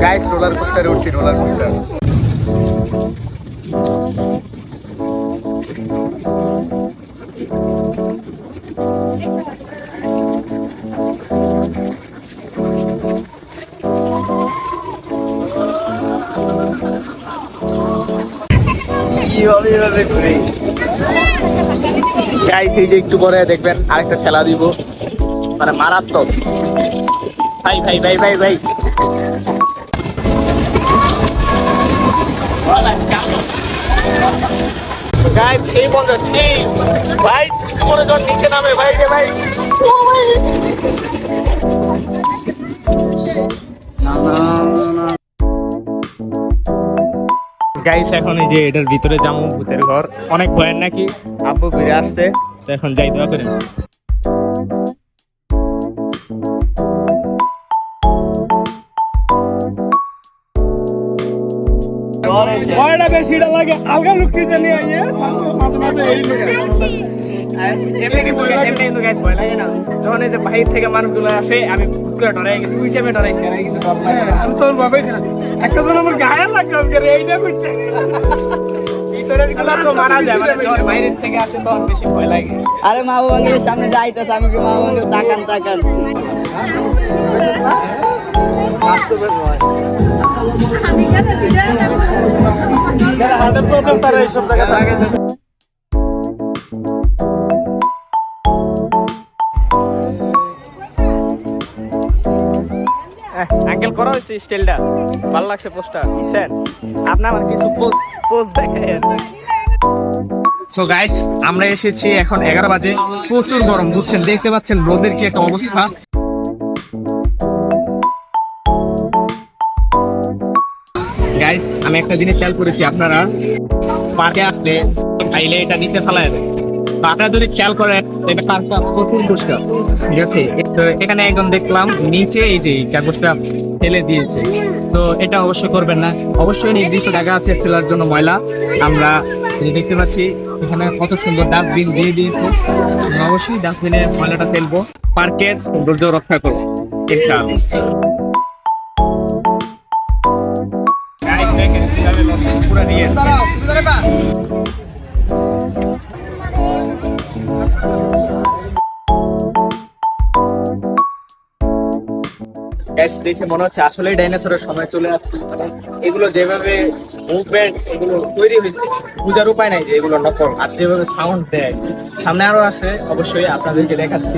Guys roller কোস্টারে উঠছি, roller coaster. Guys এই যে একটু পরে দেখবেন আরেকটা খেলা দিব, মানে মারাত্মক। ভাই ভাই ভাই ভাই ভাই গাইস সেই বন্ধ সেই ভাই মনে কর নিচে নামে ভাই রে ভাই। গাইস এখন এই যে এটার ভিতরে যাবো, ভূতের ঘর অনেক ভয়ের নাকি, আব্বু ফিরে আসছে তো এখন যাই, দোয়া করেন। ভয়টা বেশিটা লাগে, আলগা লুকিয়ে জানি মাঝে মাঝে এই ভয় লাগে না। যখন এই যে বাহির থেকে মানুষগুলো আসে আমি ডরাই গেছি, ওই টাইমে ডরাইছি, কিন্তু আমি তো ভাবেছি না একটা জন আমার গায়ে লাগলাম এইটা করছে ভিতরের গুলা তো মারা যায়, মানে যখন বাইরের থেকে আসে তখন বেশি ভয় লাগে। আরে মা বাবার সামনে যাইতেছে, আমি কি মা বাবার তাকান তাকান হার্টের প্রবলেম তারা এইসব জায়গায়। আঙ্কেল করা হয়েছে স্টাইলটা ভালো লাগছে, পোস্টার বুঝছেন আপনি আমার কিছু পোস্ট দেখেন। সো গাইস আমরা এসেছি এখন 11 বাজে, প্রচুর গরম বুঝছেন, দেখতে পাচ্ছেন রোদের কি একটা অবস্থা। গাইস আমি একটা জিনিস খেয়াল করেছি, আপনারা পার্কে আসলে খাইলে এটা নিচে ফেলায় দেয়, আপনারা যদি খেয়াল করেন এটা পার্কটা প্রচুর পরিষ্কার, ঠিক আছে। তো এখানে একজন দেখলাম নিচে এই যে কাগজটা ফেলে দিয়েছে, তো এটা অবশ্যই করবেন না, অবশ্যই নির্দিষ্ট জায়গা আছে ফেলার জন্য ময়লা। আমরা দেখতে পাচ্ছি এখানে কত সুন্দর ডাস্টবিন দিয়ে দিয়েছে, অবশ্যই ডাস্টবিনে ময়লাটা ফেলবো, পার্কের সৌন্দর্য রক্ষা করবো ইনশাআল্লাহ। পুরা নিয়ে দেখে মনে হচ্ছে আসলে ডাইনোসরের সময় চলে আসছে, এগুলো যেভাবে মুভমেন্ট এগুলো তৈরি হয়েছে বুঝার উপায় নাই যে এগুলো নকল, আর যেভাবে সাউন্ড দেয় সামনে আরো আছে, অবশ্যই আপনাদেরকে দেখাচ্ছি।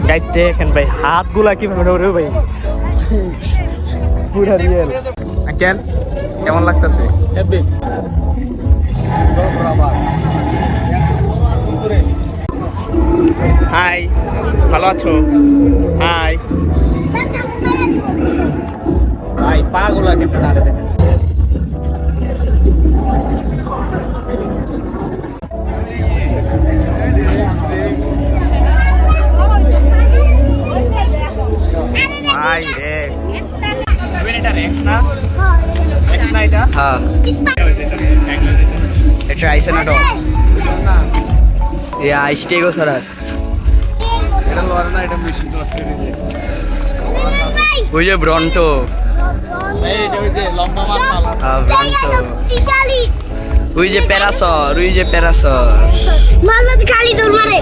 গাইস দেখেন ভাই হাতগুলা কিভাবে ধরে ভাই, পুরা রিয়েল। আঙ্কেল কেমন লাগতেছে? হাই ভালো আছো? হাই ভাই পাগুলা কিন্তু নাড়ে দেখেন। ভাই রেক্স, এটা রেক্স না? রেক্স না এটা? হ্যাঁ এটা ট্রাইসেরাটপস না, ইয়া স্টেগোসরাস। এটা লোয়ার না, এটা মেশিন নষ্ট করে দিয়েছে। ওই যে ব্রন্টো, এই যে ওই যে লম্বা মাথা, হ্যাঁ ব্রন্টো। ওই যে প্যারাসর, ওই যে প্যারাসর মাল্লা খালি দৌড় মারে।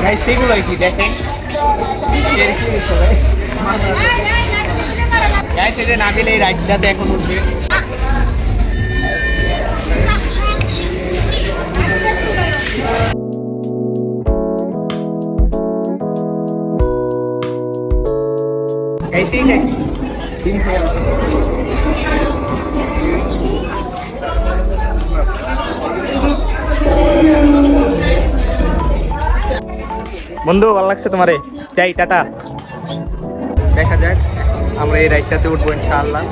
গাইস সেগুলো কি দেখেন, গাইস এটা না দিলে এই রাইডটাতে এখন উঠবে। গাইস এইটা কি দিন খেয়ে বন্ধু ভালো লাগছে তোমারে? যাই টাটা, দেখা যাক আমরা এই রাইডটাতে উঠবো ইনশাআল্লাহ।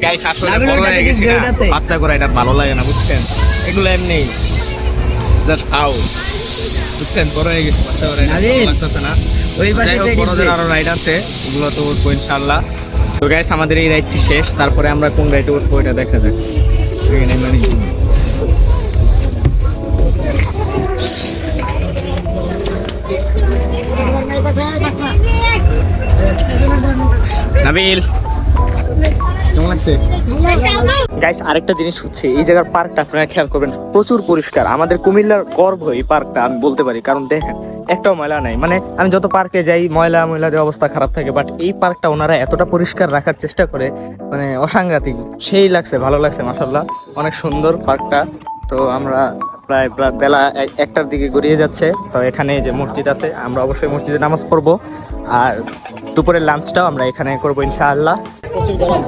গাইস আসলে নাবিল বড় ওইটাতে হয়ে গেছি গেছে, না, ওইটাতে। বাচ্চা করে এটা ভালো লাগে না বুঝছেন, এগুলো এমনি জাস্ট হাউ বুঝছেন, বড় হয়ে গেছি বাচ্চা করে এটা নাবিল, ভালো লাগতেছে না। ওই পাশে যাই হোক, টেডিস বড়দের দে। আরো রাইড আছে, ওগুলো তো উঠবো ইনশাআল্লাহ। তো গাইস আমাদের এই রাইডটি শেষ, তারপরে আমরা কোন রাইডে উঠবো এটা দেখা যাক। এখানে মানে নাবিল কেমন লাগছে? গাইস আরেকটা জিনিস হচ্ছে এই জায়গার পার্কটা আপনারা খেয়াল করবেন, প্রচুর পরিষ্কার। আমাদের কুমিল্লার গর্ব এই পার্কটা আমি বলতে পারি, কারণ দেখেন একটাও ময়লা নাই। মানে আমি যত পার্কে যাই ময়লা ময়লাদের অবস্থা খারাপ থাকে, বাট এই পার্কটা ওনারা এতটা পরিষ্কার রাখার চেষ্টা করে, মানে অসাংঘাতিক। সেই লাগছে, ভালো লাগছে মাশাআল্লাহ, অনেক সুন্দর পার্কটা। তো আমরা প্রায় বেলা একটার দিকে গড়িয়ে যাচ্ছে। তো এখানে যে মসজিদ আছে, আমরা অবশ্যই মসজিদে নামাজ পড়বো, আর দুপুরের লাঞ্চটাও আমরা এখানে করবো ইনশাআল্লাহ। প্রচুর গরম,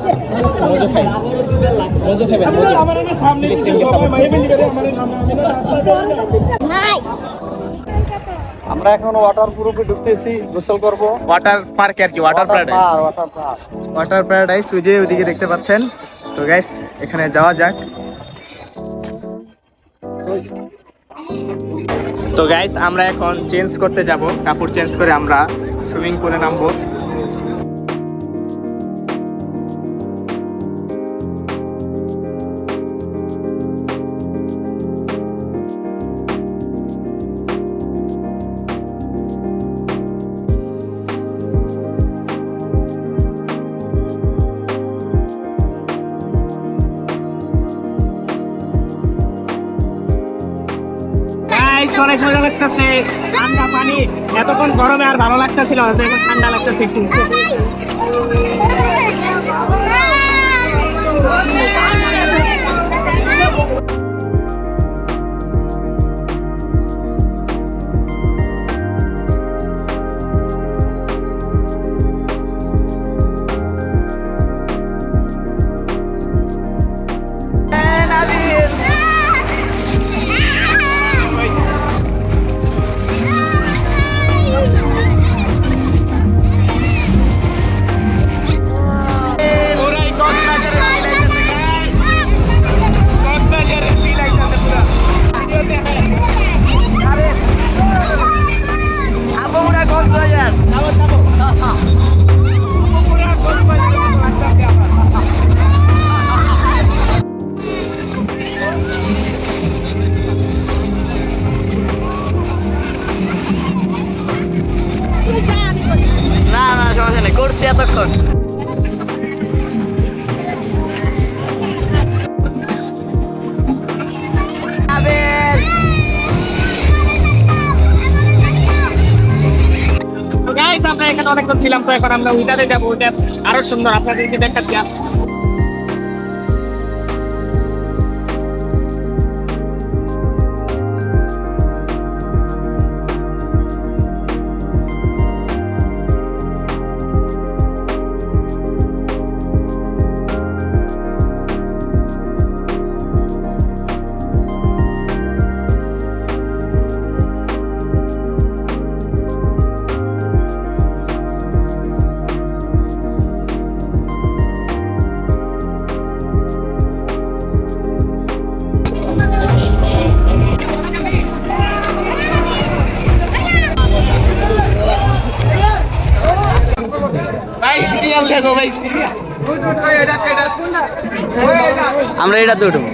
মজা খাই, মজা খাবেন, আমরা এখন ওয়াটার গ্রুপে ঢুকতেছি, গোসল করব। ওয়াটার পার্ক আর কি, ওয়াটার প্যারাডাইস, ওয়াটার প্যারাডাইস ওই যে ওইদিকে দেখতে পাচ্ছেন। তো গাইস এখানে যাওয়া যাক। তো গাইস আমরা এখন চেঞ্জ করতে যাব, কাপড় চেঞ্জ করে আমরা সুইমিং পুলে নামবো। গাইস অনেক মজা লাগতেছে, ঠান্ডা পানি, এতক্ষণ গরমে আর ভালো লাগতেছিল না, তো এখন ঠান্ডা লাগতেছে একটু। আবহাওয়া কক্সবাজার। না না সমস্যা নেই, করছি এতক্ষণ। তো গাইস আমরা এখানে অনেকক্ষণ ছিলাম, তো এখন আমরা ওইটাতে যাবো, ওইটা আরো সুন্দর, আপনাদেরকে দেখাচ্ছি। আমরা এটাতে উঠবো।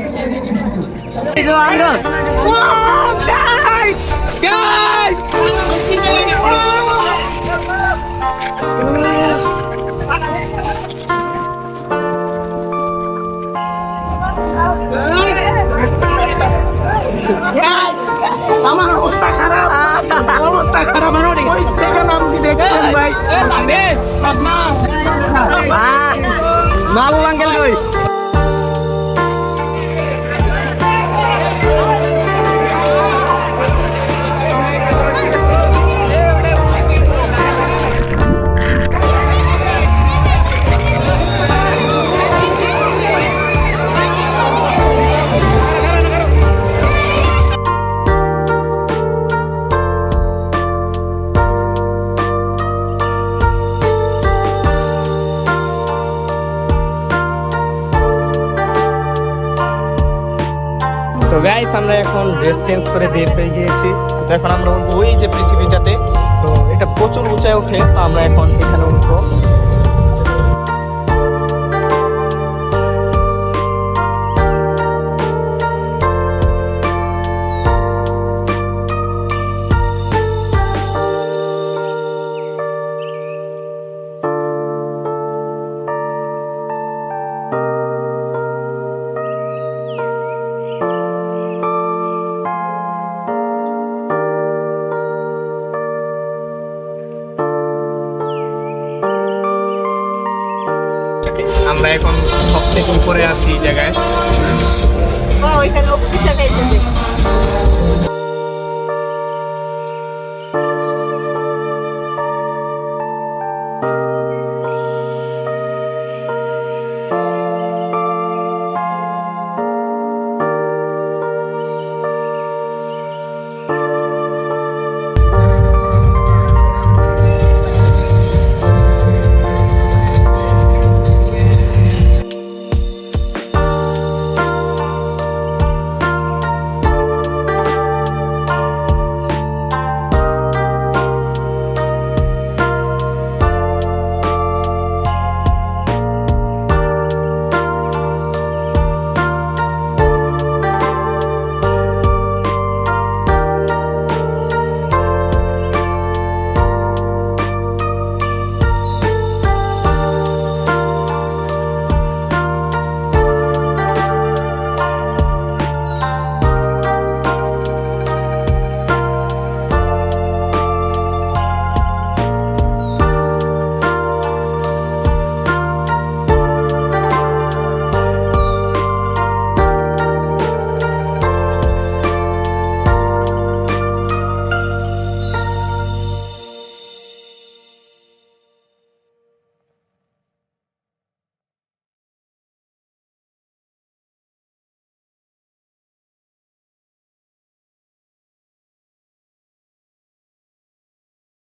আমার অবস্থা খারাপ, অবস্থা খারাপ, ওই থেকে নাম কি দেখছেন ভাই? মাহবুব আঙ্কেল কই? গাইস আমরা এখন ড্রেস চেঞ্জ করে বের হয়ে গিয়েছি। তো এখন আমরা উঠবো ওই যে পৃথিবীটাতে। তো এটা প্রচুর উঁচায় ওঠে, তো আমরা এখন এখানে উঠবো। আমরা এখন সব থেকে উপরে আছি এই জায়গায়। ওইখানে অফিসে খাইছে